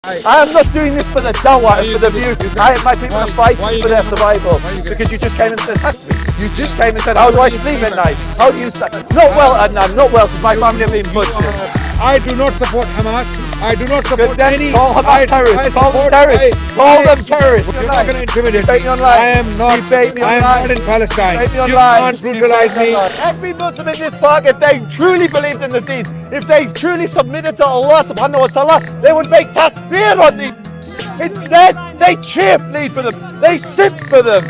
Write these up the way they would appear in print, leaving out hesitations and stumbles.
I am not doing this for the dawah and for the views. My people are fighting for their survival. Because you just came and attacked me. You just came and said, how do I sleep at night? How do you sleep? Not well, Adnan, not well, because my family have been butchered. I do not support Hamas. I do not support any. Call Hamas terrorists. Call them terrorists. Call them terrorists. You're not going to intimidate me. I am not. I am not in Palestine. You can't brutalize me. Every Muslim in this park, if they truly believed in the deen, if they truly submitted to Allah subhanahu wa ta'ala, they would make takbir on these. Instead, they cheerfully for them. They sit for them.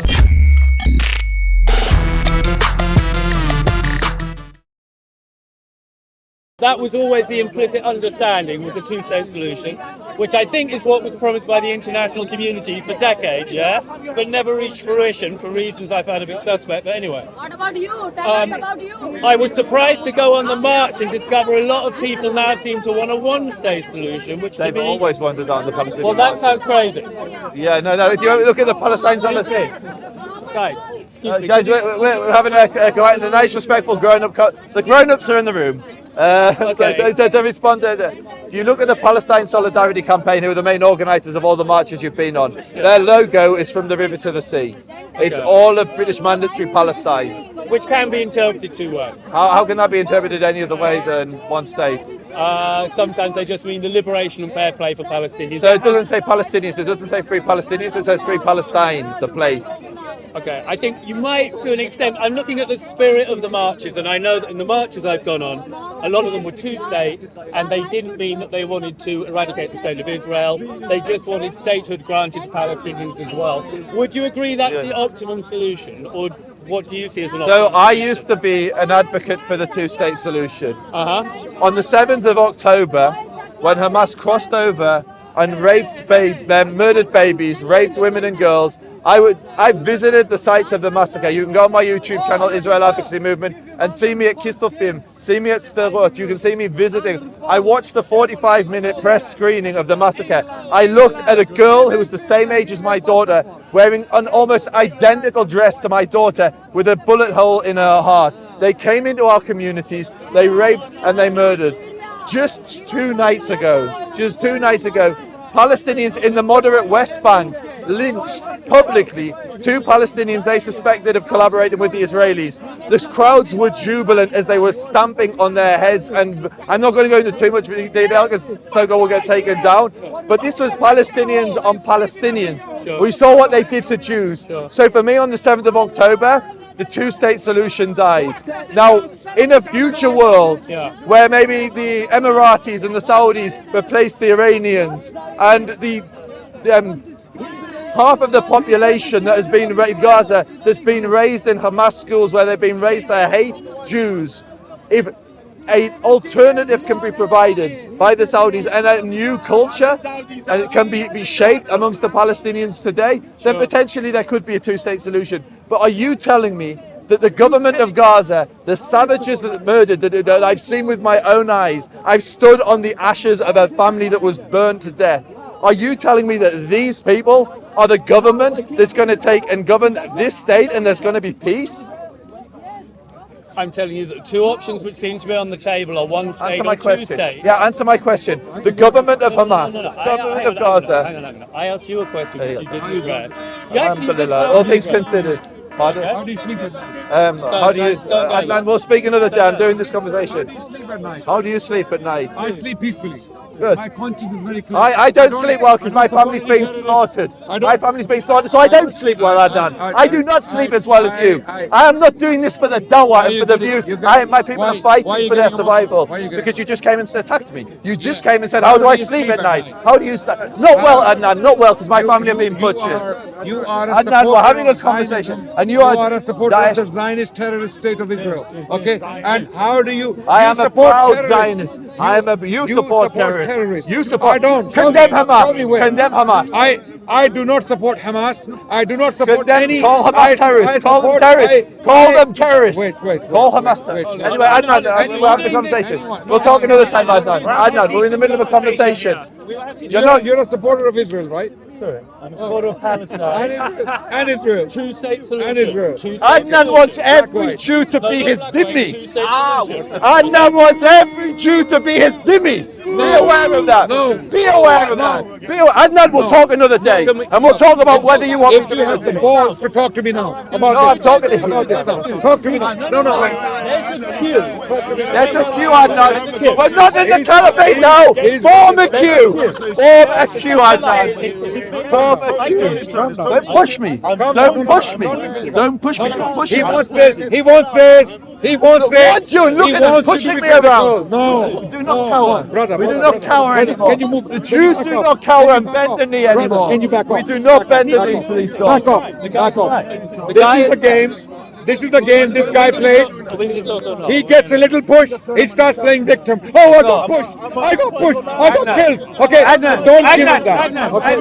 That was always the implicit understanding, was a two-state solution, which I think is what was promised by the international community for decades, yeah? But never reached fruition for reasons I found a bit suspect, but anyway. What about you? Tell us about you. I was surprised to go on the march and discover a lot of people now seem to want a one-state solution, which they've always wanted on the Palestinian. Well, that sounds crazy. Yeah, no, if you look at the Palestinians on the thing. Guys, we're having a nice, respectful grown-up. The grown-ups are in the room. Okay. So to respond, if you look at the Palestine Solidarity Campaign, who are the main organisers of all the marches you've been on, their logo is from the river to the sea. It's all of British mandatory Palestine. Which can be interpreted two ways. How can that be interpreted any other way than one state? Sometimes they just mean the liberation and fair play for Palestinians. So it doesn't say Palestinians, it doesn't say free Palestinians, it says free Palestine, the place. Okay, I think you might, to an extent, I'm looking at the spirit of the marches, and I know that in the marches I've gone on, a lot of them were two-state, and they didn't mean that they wanted to eradicate the state of Israel. They just wanted statehood granted to Palestinians as well. Would you agree that's the optimum solution, or what do you see as an option? So I used to be an advocate for the two-state solution. On the 7th of October, when Hamas crossed over and murdered babies, raped women and girls, I visited the sites of the massacre. You can go on my YouTube channel, Israel Advocacy Movement, and see me at Kistelfim, see me at Sderot. You can see me visiting. I watched the 45-minute press screening of the massacre. I looked at a girl who was the same age as my daughter, wearing an almost identical dress to my daughter, with a bullet hole in her heart. They came into our communities, they raped and they murdered. Just two nights ago, Palestinians in the moderate West Bank lynched publicly two Palestinians they suspected of collaborating with the Israelis. The crowds were jubilant as they were stamping on their heads, and I'm not going to go into too much detail because Sogo will get taken down, but this was Palestinians on Palestinians. Sure. We saw what they did to Jews. Sure. So for me, on the 7th of October, the two-state solution died. Now, in a future world where maybe the Emiratis and the Saudis replace the Iranians, and the half of the population that has been in Gaza that's been raised in Hamas schools where they've been raised to hate Jews, if an alternative can be provided by the Saudis and a new culture and it can be shaped amongst the Palestinians today, then potentially there could be a two-state solution. But are you telling me that the government of Gaza, the savages that murdered, that I've seen with my own eyes, I've stood on the ashes of a family that was burned to death, are you telling me that these people are the government that's going to take and govern this state and there's going to be peace? I'm telling you that two options which seem to be on the table are one state or two states. Yeah, answer my question. The government of Hamas, the government of Gaza. Hang on. I asked you a question which you didn't address. Alhamdulillah, all things considered. Pardon? How do you sleep at night? Adnan, we'll speak another day. I'm doing this conversation. How do you sleep at night? How do you sleep at night? I sleep peacefully. Good. My conscience is very clear. I don't sleep well because my family's being slaughtered. My family's being slaughtered, so I don't sleep well, Adnan. I do not sleep as well as you. I am not doing this for the dawah and for the views. My people are fighting for their survival. Because you just came and attacked me. You just came and said, how do I sleep at night? How do you sleep? Not well, Adnan, not well, because my family have been butchered. You are a Adnan, we're having a conversation. And you are a supporter of the Zionist terrorist state of Israel. Okay? And how do you I am a proud Zionist. You support terrorists. You support. I don't. Condemn Hamas. Condemn Hamas. I do not support Hamas. I do not support any. Call Hamas terrorists. Call them terrorists. Call them terrorists. Wait. Call Hamas terrorists. Anyway, Adnan, we'll have the conversation. We'll talk another time, Adnan. Adnan, we're in the middle of a conversation. You're a supporter of Israel, right? spirit. I'm a supporter of Palestine. And Israel. Two-state solution. And Israel. Two-state Adnan solution. wants every Right. Jew to be his dhimmi. Two-state solution. Adnan wants every Jew to be his dhimmi. Be aware of that. No. Be aware of that. Adnan will talk another day, and we'll talk about whether you want me If to you be have the his dhimmi. balls to talk to me now about No, this. I'm talking to him. About this now. Talk to me now. No, wait. There's a queue. There's a queue, Adnan. We're not in the caliphate now. Form a queue. Form a queue, Adnan. Form a queue. Don't push me. Don't push me. Don't push me. Don't push me. He wants this. He wants this. He wants this. What you look He at him wants you pushing to be me around. critical. No. We do not No, cower. brother, We do brother, not cower brother, anymore. can you move- The can Jews you do back not off? cower Can and you bend back the off? knee Brother, anymore. can you back We off? do not bend the Back knee off. to these Back dogs. off. Back off. This is the game. This is the game this guy plays. He gets a little push. He starts playing victim. Oh, I got pushed. I got pushed. I got killed. Okay, don't give him that. Okay,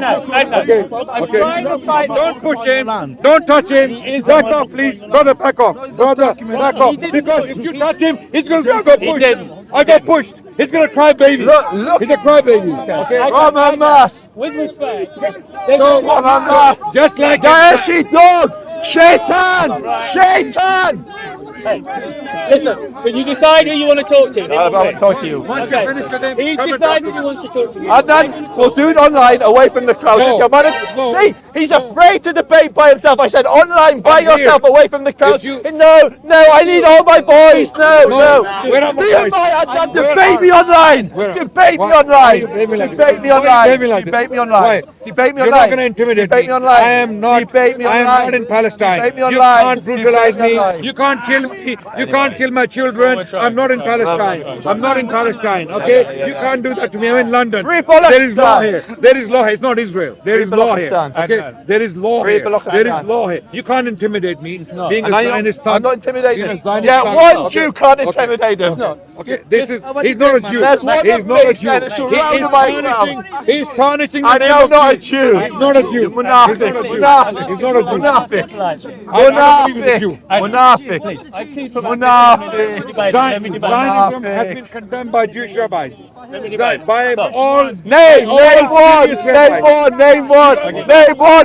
okay. Don't push him. Don't touch him. Back off, please. Brother, back off. Brother, back off. Because if you touch him, he's going to go pushed. I got pushed. He's going to cry baby. Look. He's a cry baby. Okay. From Hamas. With respect. From Hamas. Just like Daeshi dog. Shaitan. Shaitan. Hey, listen, can you decide who you want to talk to? I want to talk to you. Once you finish with him, He's come and decided talk he to wants to talk to you. Adnan, we'll do it online, away from the crowd. No. Your man- No. See, he's afraid to debate by himself. I said online, by I'm here. yourself, away from the crowd. It's you. No, I need all my boys. No. Where are my Be boys? my Adnan, Where debate are- me online. Where are- Debate me Why- why online. you debate me like this? Debate me Why you online. debate me like this? Debate me online. Why? Debate me You're online. not going to intimidate Debate me. me online. I am not. Debate me I am online. not in Palestine. Debate me You online. can't brutalize Debate me me. online. You can't kill me. You can't kill my children. I'm not in Palestine. I'm not in Palestine. Okay? You can't do that to me. I'm in London. Free There is law Palestine. here. There is law here. It's not Israel. There Free is law here. Palestine. Okay? There is law Free here. Palestine. There is law here. You can't intimidate me. Being a And Zionist I'm thug. not intimidated. Being a Zionist Yeah, thug. one Okay. Jew can't Okay. intimidate him. Okay, this is, he's not a Jew. There's one He's that not a makes Jew. sense. It's He around is my tarnishing, mouth. he's tarnishing the I name know of not a Jesus. Jew. He's not a Jew. Munafik. He's not a Jew. Munafik. He's not a Jew. Munafik. I don't believe he's a Jew. Munafik. I keep from Munafik. Zionism has been condemned by Jewish rabbis. By all Name one. serious rabbis. Name one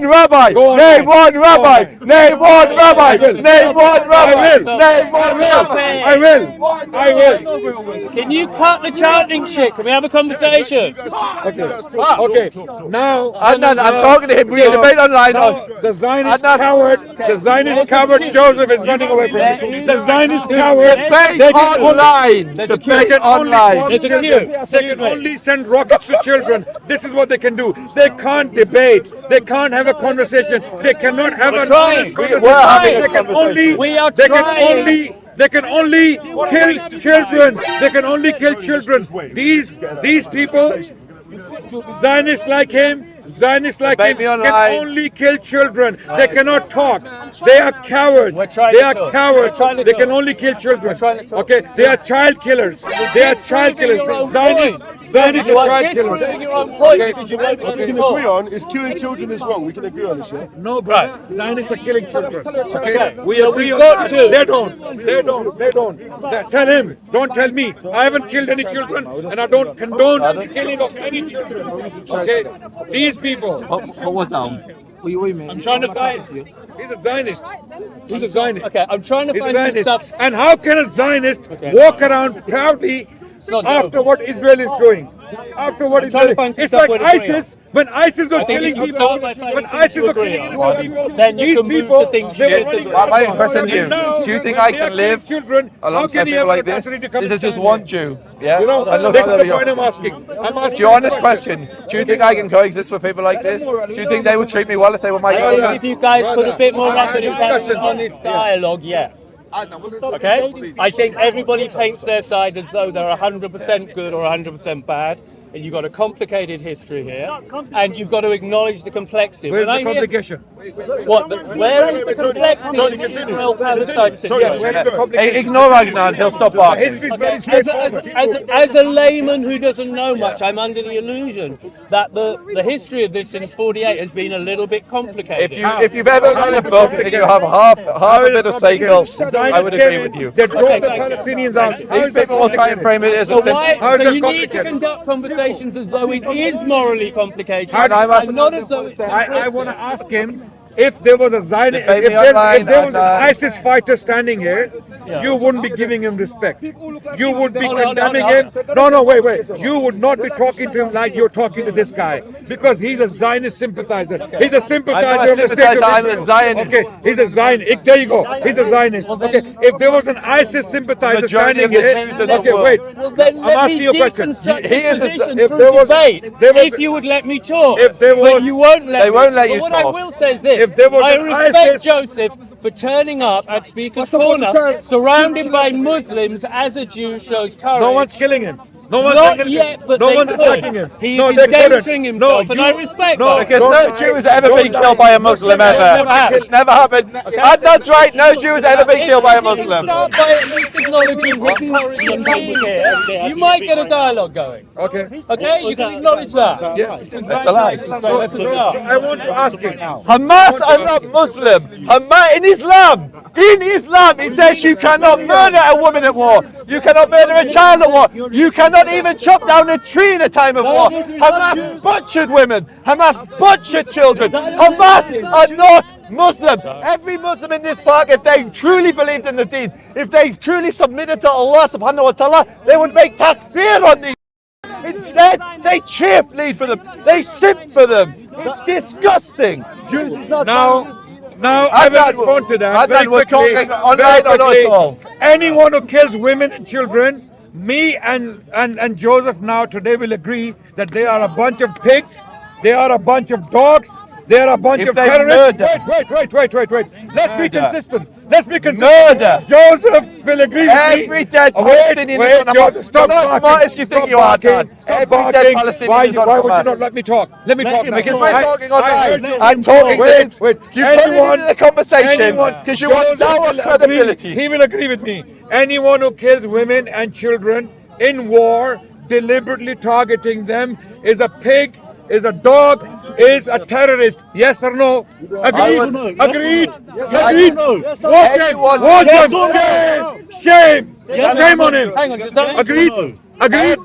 rabbi. Go on, Name man. one rabbi. Go on, man. Name one rabbi. I will. Name one rabbi. I will. Name one rabbi. I will. I will. Can you cut the chanting shit? Can we have a conversation? Okay. Now, Adnan, I'm talking to him. We debate online. now the Zionist Adnan. coward Joseph is running away from me. The Zionist coward, Debate they can online. There's a Debate They can only online. bomb There's a children. queue. They can only send rockets to children. This is what they can do. They can't debate. They can't have a conversation. They cannot have an trying. honest We're conversation. having a They can conversation. only. We are They can trying. only. They can only kill children. They can only kill children. These people, Zionists like him, Debate me can online. only kill children. They cannot talk. They are cowards. We're trying They to are talk. cowards. We're trying to They talk. can only kill children. trying to talk. Okay, they are child killers. They are child killers. Your own Zionists point. are child Disproving killers. your own point Okay. because you won't Okay. let We us can talk. agree on is killing children is wrong. We can agree on this, yeah? No, brother. Zionists are killing children. Okay, Okay. we So agree we've on got that. to. They don't. Tell him. Don't tell me. I haven't killed any children, and I don't condone killing of any children. Okay, these people. I'm trying to find you. He's a Zionist. He's a Zionist. Okay, I'm trying to He's a find some Zionist. stuff. And how can a Zionist walk around proudly not after doable. what Israel is doing? After what trying to Israel find some It's stuff like where to agree ISIS. When ISIS was I think killing if you people, start by finding when things ISIS to was agree killing on, innocent people, then you these can move people, to things they you were disagree running on. My question to you, And now, do you think when I they can are live killing children, how alongside can he have people the like this? capacity to come This is and just stand one there? Jew. Yeah? You know, And look, this is there the we go. point I'm asking. I'm asking Do you honest this question? Do you think I can coexist with people like this? Do you think they would treat me well if they were my I think brother? if you guys put a bit more Brother, effort into having an honest dialogue, yes. Okay? I think everybody paints their side as though they're 100% good or 100% bad. And you've got a complicated history here, and you've got to acknowledge the complexity. Where's When the I hear- complication? Where is the complexity in the Israel-Palestine Yeah, where situation? is the Hey, complication? ignore Agnan, he'll stop barking. History is very As straightforward. a layman who doesn't know much, I'm under the illusion that the history of this since '48 has been a little bit complicated. If you've ever read a book and you have half a bit of cycle, I would agree with you. They drove the Palestinians out. These people will try and frame it as a So simple. why? How is So that you need to complicated? conduct conversations conversations as though it is morally complicated, And I'm asking- and not as though it's I want to ask him if there was a Zionist, Debate if me online, there was an and, ISIS fighter standing here, you wouldn't be giving him respect. You would be No, no, condemning no, no. him. No, wait. You would not be talking to him like you're talking to this guy because he's a Zionist sympathizer. He's a sympathizer of the state of I'm a Israel. Zionist. Okay, he's a Zionist. There you go. He's a Zionist. Okay, if there was an ISIS sympathizer Majority standing of the here, Jews in the okay, world. wait. Well, then I'm let asking me you a question. deconstruct He is his a- position if through there was- debate, there was- if you would let me talk. If there But was- you won't let They me. won't let But you what talk. I will say is this. If there was I an respect ISIS Joseph for turning up at Speaker's Corner, surrounded by Muslims as a Jew shows courage. no one's killing him. No one's Not attacking yet, him. but No they one's could. attacking him. He no, is they endangering couldn't. himself, and I respect that. Because don't no lie. Jew has ever Don't been lie. killed by a Muslim Never ever. happened. It's never happened. Adnan's right. No Jew has ever been killed by a If you Muslim. start by at least acknowledging his courage in being here, you might get a dialogue going. Okay. Okay, you can acknowledge that. Yes. That's a lie. That's a So start. I want to ask him. Hamas are not Muslim. Hamas in Islam, it says you cannot murder a woman at war. You cannot murder a child at war. You cannot even chop down a tree in a time of war. Hamas butchered women. Hamas butchered children. Hamas are not Muslim. Every Muslim in this park, if they truly believed in the deen, if they truly submitted to Allah subhanahu wa ta'ala, they would make takbir on these. Instead, they cheerlead for them. They simp for them. It's disgusting. Now I will respond to that very Adnan, we're quickly. talking online very or not quickly. at all? Anyone who kills women and children, me and Joseph now today will agree that they are a bunch of pigs, they are a bunch of dogs, they are a bunch If of they terrorists. murder. Let's be Murder. consistent. Let's be consistent. Murder. Joseph will agree with me. Every dead Wait, Palestinian wait, is on Joseph, Hamas. stop You're not barking. smart as you think Stop you are, barking. Dan. Stop Every barking. dead Palestinian Why is on would you Hamas. not let me talk? Let me talk now. Because we're talking online. heard you. I'm talking Wait, this. wait. You put it into the conversation because you want Joseph our will credibility. agree. He will agree with me. Anyone who kills women and children in war, deliberately targeting them, is a pig, is a dog, is a terrorist. Yes or no? Agreed? Agreed? Agreed? Watch him! Watch him! Shame! Shame on him! Hang on, Agreed? Agreed?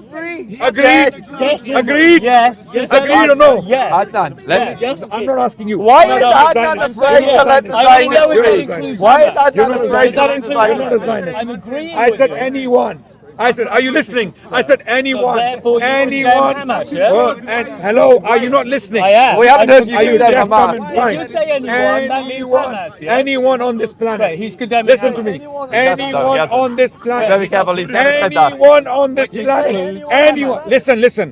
Every Agreed? dead- Agreed? Yes. Agreed or no? Yes. Adnan, let me. I'm not asking you. Why You're is not a Adnan Zionist. afraid You're to not let a the Zionist. I know Zionists it speak? includes Why is Hamas. You're Adnan not a afraid to Zionist. let the You're not a Zionists speak? Zionist. I'm agreeing I with said you. anyone. I said, are you listening? I said anyone. therefore you Anyone. condemn Hamas, yeah? And hello, are you not listening? I am. We haven't heard you Are you condemn deaf, dumb, and Hamas. blind? If you say anyone, that means Hamas, yeah? Anyone on this planet. Right, he's condemning Listen to Hamas. me. He hasn't, Anyone though, he on this planet. Very careful, he's never said that. Anyone on this Which planet. includes Anyone. Hamas. Listen.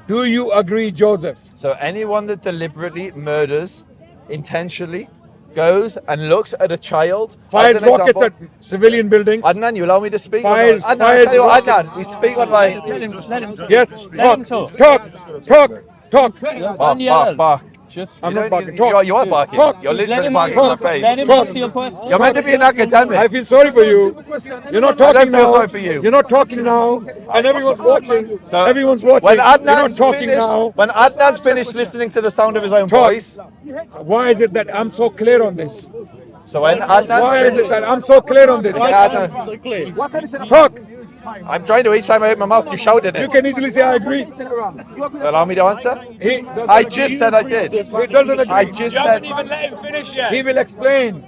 Do you agree, Joseph? So anyone that deliberately murders intentionally goes and looks at a child, Fires as an rockets example. at civilian buildings. Adnan, you allow me to speak? Fires- Adnan, fires I tell you what, rockets. Adnan, we speak online. Let him talk. Yes. Let him Talk. talk. Talk. Bark, bark, bark. Just I'm You not don't barking. need- Talk. You are barking. Talk. You're let literally him barking in my talk. face. Let him Talk. answer your question. You're meant to be an academic. I feel sorry for you. You're not I talking don't feel now. sorry for you. You're not talking now, and everyone's watching. So, Everyone's watching. When You're not Adnan's talking finished, now. when Adnan's finished listening to the sound of his own Talk. voice, Why is it that I'm so clear on this? so when Adnan's Why is it finished, that I'm so clear on this? Adnan, Talk. I'm trying to each time I open my mouth, you shouted You it. can easily say I agree. So allow me to answer? He doesn't I agree. just said I did. He doesn't agree. I just said. let him finish yet. He will explain.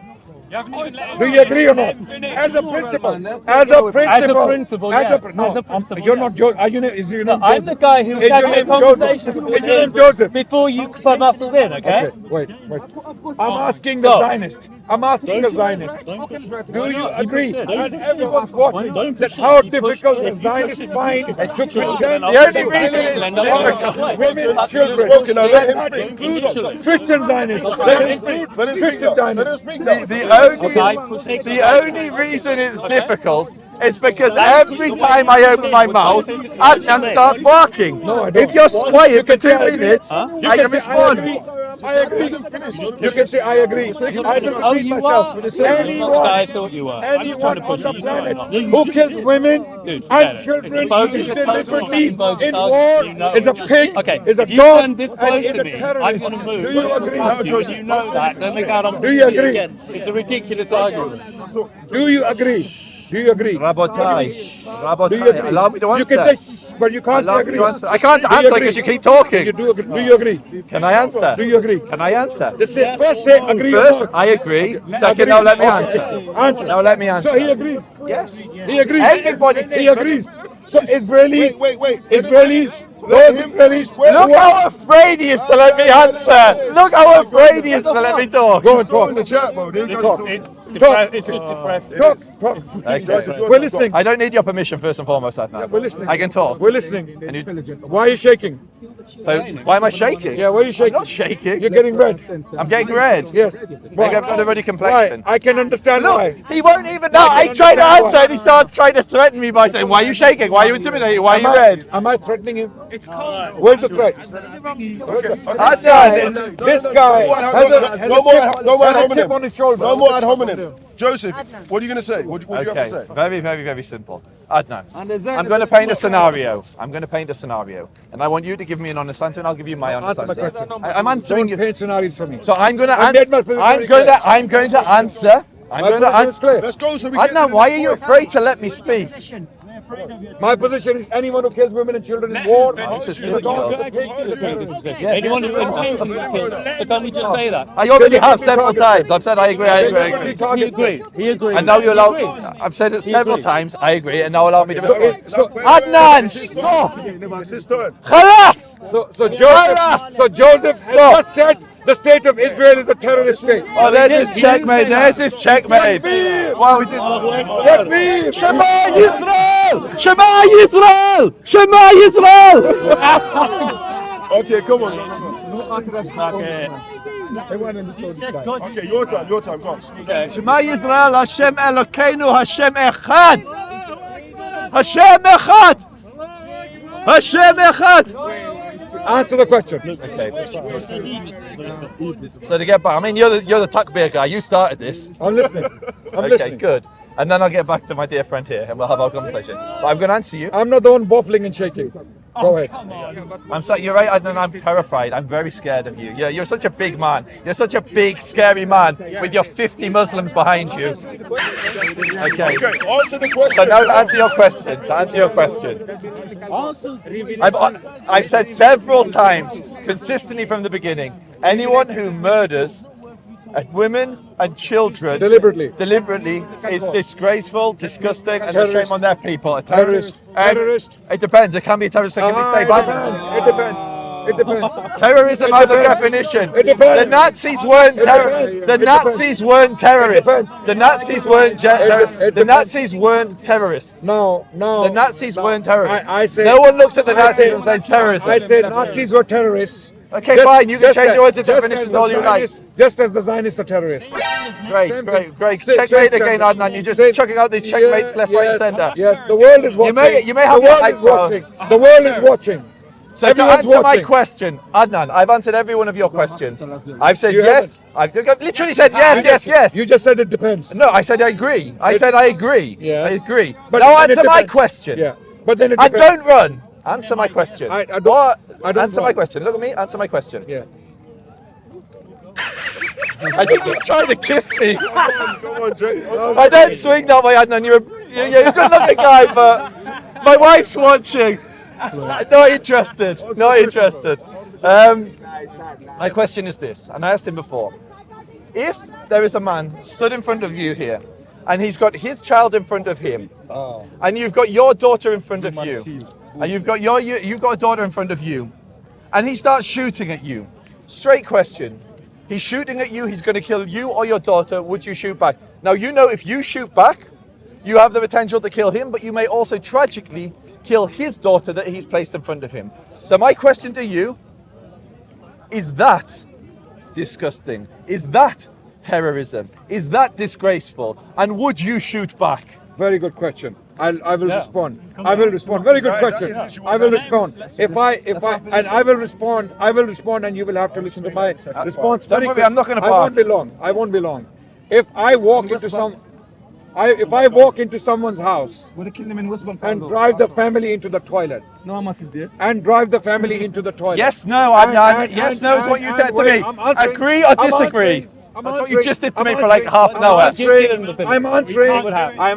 You haven't even let him Do you agree or not? As a principle. As a principle. principle, As yes. a, no, As a principle, you're yes. not Joseph. Are you name? Is your name I'm Joseph? the guy who Is your had the name conversation Joseph? with Is your him name Joseph? before you muscled in, okay? Okay, wait. I'm asking the So- Zionist. I'm asking the Zionist. Do you agree? should. And everyone's watching that how difficult the Zionists find to condemn The only reason it's difficult. women and children. spoken, now let him That speak. includes Christian Zionists. That includes Let him speak Christian now. Let him Zionists. speak now. The only reason it's difficult is because every time I open my mouth, Adnan starts barking. No, I don't. If you're quiet for can say 2 I agree. minutes, You I can can say I respond. agree. I agree. You can say I agree. I don't Oh, repeat you myself. are. That's what I Anyone, thought you were. anyone on the you, planet not. who kills women Dude, forget and it. children It's bogus. It's deliberately bogus. in Bogus. war You know is a it. pig, Okay, is a if you dog, stand this and close is to a me, I'm terrorist. going to move. Do you agree? You know that. Don't make out on Do you agree? It's a ridiculous argument. Do you agree? Do you agree? Rabotai. Do you Rabotai. agree? Allow me to You answer. can say But you can't say Allow me agree. to answer. I can't Do you answer agree? because you keep talking. You do agree? Do you agree? Can I answer? Do you agree? Can I answer? Just say, first say agree or First, not. I agree. Second, Agree. now let me Okay, answer. excellent. Answer. Now let me answer. So he agrees. Yes. He agrees. Everybody. He agrees. So Israelis. Wait. Israelis. Those Israelis. Look how afraid he is to let me answer. Look how afraid he is to let me talk. Go and Go in talk. the chat, bro. They It's, got it's just depressing. Talk. Okay. We're listening. I don't need your permission first and foremost, Adnan. We're listening. I can talk. We're listening. And you, Why are you shaking? so why am I shaking? Yeah, why are you shaking? I'm not shaking. You're getting red. I'm getting red. Yes. Maybe I've got a ruddy Why? complexion. I can understand why. Look, he won't even know. I tried to answer and he starts trying to threaten me by saying, why are you shaking? Why are you intimidated? Why are you red? Am I threatening him? It's cold. Where's the threat? Adnan. This guy has a chip on his shoulder. No more ad hominem. Joseph, what are you going to say? What do you have to Okay, say? very, very, very simple. Adnan, I'm going to paint a scenario. And I want you to give me an honest answer, and I'll give you my honest Answer my answer. question. I'm answering Don't you. paint scenarios for me. So I'm going to I made my position very clear. I'm going to answer. I'm My going to position is answer. clear. Let's go so we get Adnan, why are you afraid to let me speak? My position is anyone who kills women and children in war This is is a dog, ridiculous. is a pig, is a terrorist. Anyone who intentionally kills, but can't we just say that? I already have several times. I've said I agree. He agrees. He agrees. And now you allow. He agrees. I've said it He several agrees. times. I agree, and now allow me to. So Adnan, stop! It's his turn. Khalas! So Joseph has just said the state of Israel is a terrorist state. Oh, there's his checkmate. There's his checkmate. Wow, we did. Takbir! Shema Yisrael! Shema Yisrael! Shema Yisrael! Okay, come on. Okay. Okay, your time, go on. Shema Yisrael, Hashem Elokeinu, Hashem Echad! Hashem Echad! Hashem Echad! Answer the question. Okay. So to get back, I mean, you're the takbir guy. You started this. I'm listening. I'm Okay, listening. good. And then I'll get back to my dear friend here, and we'll have our conversation. But I'm going to answer you. I'm not the one waffling and shaking. Go ahead. I'm sorry, you're right, Adnan, I'm terrified. I'm very scared of you. You're such a big man. You're such a big, scary man with your 50 Muslims behind you. Okay. Okay, on to the question. So now to answer your question. I've said several times, consistently from the beginning, anyone who murders women and children deliberately is disgraceful, disgusting, and a shame on their people. A terrorist. It depends. It can be a terrorist. It can be state violence. It depends. Terrorism has a definition. It depends. The Nazis weren't depends. The It Nazis weren't terrorists. depends. The Nazis weren't It the Nazis weren't terrorists. No. The Nazis weren't terrorists. I say, no one looks at the I Nazis say- and says terrorism. I said Nazis were terrorists. Okay, fine. You can change your words and just definitions as the all you like. Zionists- Just as the Zionists are terrorists. Great. Same Checkmate thing. again, Adnan. You're just Same- chucking out these checkmates left, right, and yes, centre. Yes, the world is watching. You may have the your world hype is watching. power. The world is watching. So to Everyone's answer my watching. question, Adnan, I've answered every one of your questions. I've said You yes. I've literally said yes. You just said it depends. No, I said I agree. I said I agree. Yes. I agree. But Now then it answer my depends. question. Yeah, but then it And depends. don't run. Answer my question. I don't Answer my run. question. Look at me. Answer my question. Yeah. I think he's trying to kiss me. Come on, Jay. I don't swing that way, Adnan. You're a good-looking guy, but my wife's watching. Not interested. Not interested. My question is this, and I asked him before: if there is a man stood in front of you here, and he's got his child in front of him, and you've got your daughter in front of you, and you've got a daughter in front of you, and he starts shooting at you. Straight question. He's shooting at you, he's going to kill you or your daughter. Would you shoot back? Now, you know if you shoot back, you have the potential to kill him, but you may also tragically kill his daughter that he's placed in front of him. So my question to you, is that disgusting? Is that terrorism? Is that disgraceful? And would you shoot back? Very good question. I will respond. I will respond. Very good question. I will respond. I will respond, and you will have to listen to my response. Don't Very worry, quick. I'm not gonna I won't be long. I won't be long. If I walk into someone's house and drive the family into the toilet, Yes, no, Adnan. Yes, no is what you said to me. Agree or disagree? That's what you just did to me for like half an hour. I'm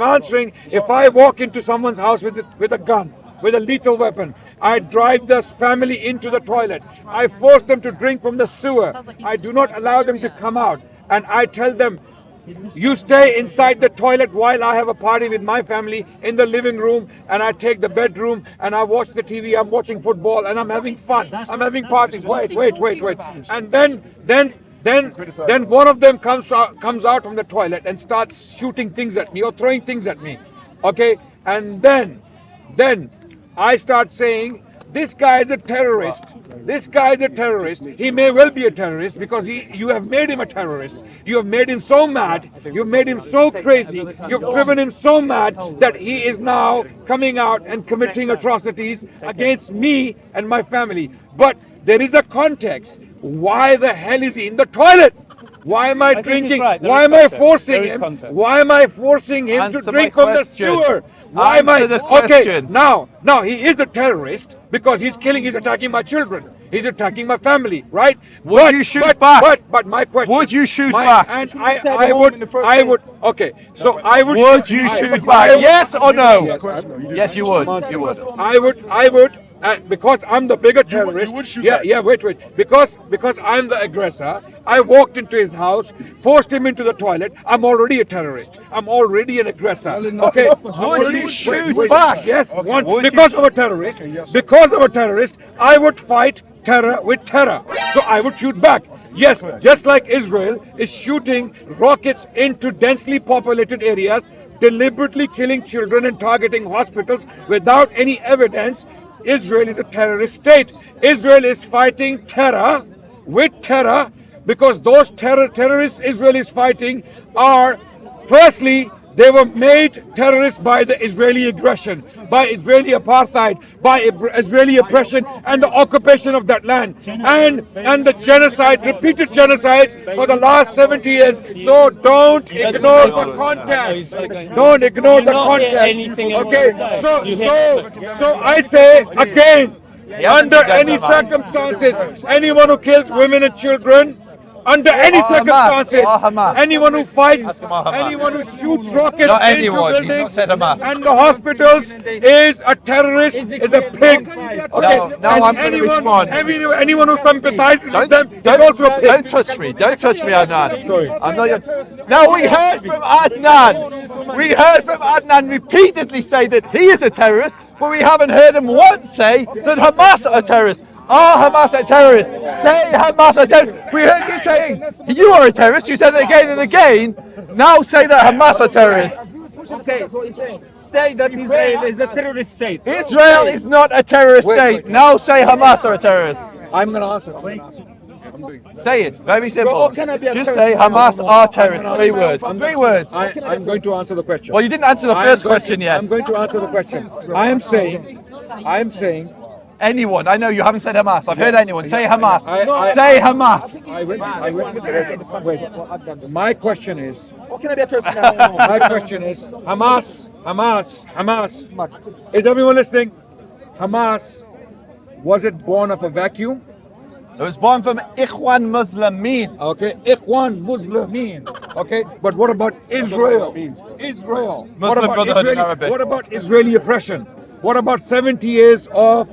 answering. If I walk into someone's house with a gun with a lethal weapon. I drive this family into the toilet. I force them to drink from the sewer. I do not allow them to come out. And I tell them, you stay inside the toilet while I have a party with my family in the living room, and I take the bedroom and I watch the TV, I'm watching football and I'm having fun. I'm having parties. Wait. And then one of them comes out from the toilet and starts shooting things at me or throwing things at me. Okay? And then I start saying, this guy is a terrorist. This guy is a terrorist. He may well be a terrorist because you have made him a terrorist. You have made him so mad. You've made him so crazy. You've driven him so mad that he is now coming out and committing atrocities against me and my family. But there is a context. Why the hell is he in the toilet? Why am I drinking? Why am I forcing him? Why am I forcing him to drink from the sewer? Why am I? Okay, now he is a terrorist because he's attacking my children. He's attacking my family, right? Would you shoot back? But my question. Would you shoot back? And I would. Okay, so I would. Would you shoot back? Yes or no? Yes, you would. You would. I would. Because I'm the bigger terrorist. You would shoot yeah, back. yeah. Wait. Because I'm the aggressor. I walked into his house, forced him into the toilet. I'm already a terrorist. I'm already an aggressor. Okay. Would you shoot back? Yes. Okay. Because I'm a terrorist. Because I'm a terrorist, I would fight terror with terror. So I would shoot back. Yes. Just like Israel is shooting rockets into densely populated areas, deliberately killing children and targeting hospitals without any evidence. Israel is a terrorist state. Israel is fighting terror with terror because those terrorists Israel is fighting are, firstly, they were made terrorists by the Israeli aggression, by Israeli apartheid, by Israeli oppression and the occupation of that land, and the genocide, repeated genocides for the last 70 years. So don't ignore the context. Don't ignore the context. Okay. So I say again, under any circumstances, anyone who kills women and children, under any circumstances, anyone who fights, anyone who shoots rockets into buildings and the hospitals is a terrorist, is a pig. Okay, now I'm going to respond. Anyone who sympathizes with them is also a pig. Don't touch me, Adnan. Sorry. I'm not your... Now we heard from Adnan. We heard from Adnan repeatedly say that he is a terrorist, but we haven't heard him once say that Hamas are terrorists. Are Hamas a terrorist? Say Hamas are terrorists. We heard you saying you are a terrorist. You said it again and again. Now say that Hamas are terrorists. Okay, say that Israel is a terrorist state. Israel is not a terrorist state. Now say Hamas are a terrorist. I'm going to answer. Say it. Very simple. Just say Hamas are terrorists. 3 words. 3 words. I'm going to answer the question. Well, you didn't answer the first question yet. I'm going to answer the question. I am saying. Anyone. I know you haven't said Hamas. I've heard anyone. Say Hamas. Say Hamas. Wait. My question is. Hamas. Is everyone listening? Hamas. Was it born of a vacuum? It was born from Ikhwan Muslimin. Okay, Ikhwan Muslimin. Okay, but what about Israel? Israel. Muslim Brotherhood in Arabic. What about Israeli oppression? What about 70 years of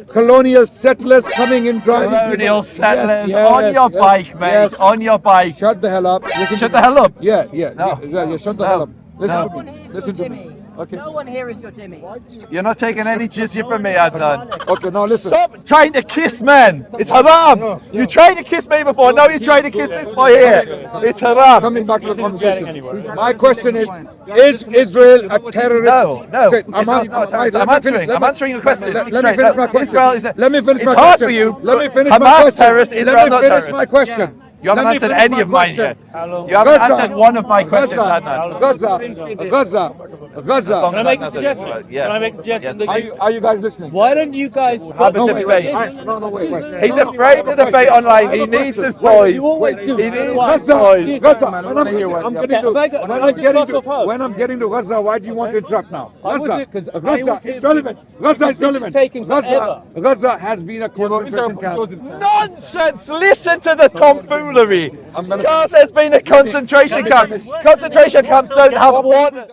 colonial settlers coming in driving colonial settlers on your bike, mate, on your bike. Shut the hell up. Shut the hell up. Yeah. No. Shut the hell up. Listen to me. Okay. No one here is your Timmy. You're not taking any jizya from me, Adnan. Okay, now listen. Stop trying to kiss men. It's haram. You tried to kiss me before. Now you're trying to kiss this boy here. It's haram. Coming back to the conversation. My question is Israel a terrorist? No. Okay, I'm answering your question. Let me finish my question. Israel is Let me finish my question. It's hard for you. Let me finish my Hamas question. terrorist, Israel not terrorist. Let me finish my question. You haven't answered any of mine yet. You haven't answered one of my questions, Adnan. Gaza. Can I make a suggestion? Yeah. Can I make a suggestion? Are you guys listening? Why don't you guys have a debate? Wait. He's afraid to debate online. He needs his boys. You always do. He needs his boys. Gaza. When I'm getting to Gaza, why do you want to interrupt now? Gaza is relevant. Gaza is relevant. Gaza has been a concentration camp. Nonsense! Listen to the tomfoolery. Gaza has been a concentration camp. Concentration camps don't have water.